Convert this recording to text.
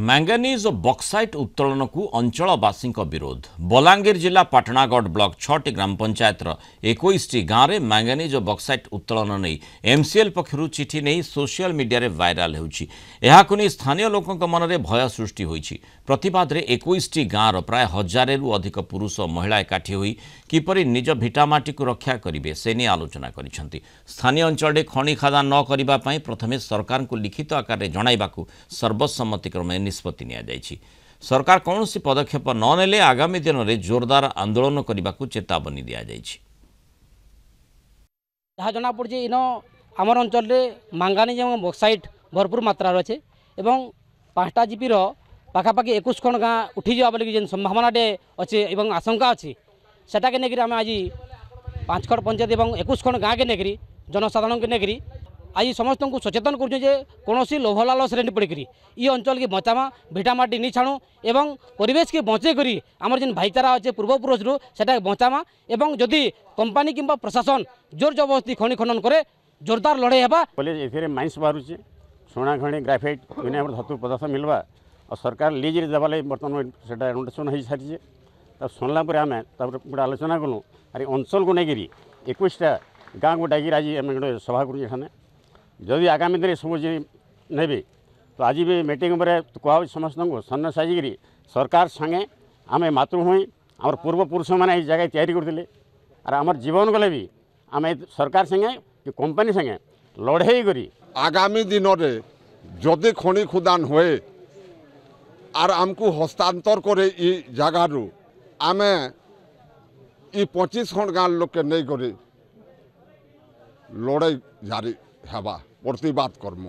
Manganese और bauxite उत्तोलन को अंचलवासी विरोध। बलांगीर जिला पाटनागढ़ ब्लॉक 6 ग्राम पंचायत 21 गाँव में मैंगानीज और बक्साइट उत्तोलन नहीं एमसीएल पक्षर चिठी नहीं सोशल मीडिया वायरल होनी स्थानीय लोकों मन में भय सृष्टि होती। प्रतिवाद में 21 गाँव प्राय 1000 रु अधिक पुरुष और महिला एकाठी होई किपरि निज भिटामाटी को रक्षा करेंगे से नहीं आलोचना करिसेंति। स्थानीय अंचल खनि खादान न करने प्रथमे सरकार को लिखित आकार में जणाइबाकू सर्वसम्मतिक्रमे निष्पत्ति निया जायछि। सरकार कौन सी पदक्षेप न नेले आगामी दिन में जोरदार आंदोलन करने को चेतावनी दिया जायछि। जहाँ जना पड़े इन आमर अंचल मांगानीज और बक्साइट भरपूर मात्रा अच्छे और 5टा जीपीर पाखापाखि 21 खंड गाँ उठी जा बोली संभावना अच्छे और आशंका अच्छी सेटा के लेकर आम आज 5 खंड पंचायत और 21 खंड गाँ के लेकर जनसाधारण के लेकर आज समस्त को सचेतन करोसी लोभ लालच नहीं पड़क ये अंचल की बचामा भिटामाटी नहीं छाणु एवं परिवेश के बचे करी आमर जेन भाईचारा अच्छे पूर्वपुरुष से बचामा एवं जदि कंपानी किंबा प्रशासन जोर जबरदस्ती खनि खनन करे जोरदार लड़ाई हेबा ए माइंस बाहर सोना खଣି ग्राफाइट धातु पदार्थ मिलवा और सरकार लीज देवाले बर्तमान से एडवर्टाइजमेंट हो सारी तब शुणला आम गोटे आलोचना कलु अरे अंचल को लेकर 21टा गाँ को डाक आज आम गोटे सभा कर जदि आगामी दिन सब ने तो आज भी मीटिंग कह समस्त को सन्न साजिकी सरकार संगे आम मातृभूमि आम पूर्वपुरुष मैंने जगह तैयारी करते और आम जीवन गले भी आम सरकार संगे कि कंपनी संगे लड़ाई करी आगामी दिन में जदि खनि खुदान हुए और आमको हस्तांतर करे जगार आम 25 खंड गाँ लोक के नहीं करे लड़ाई जारी हेबा प्रतिवाद कर्म।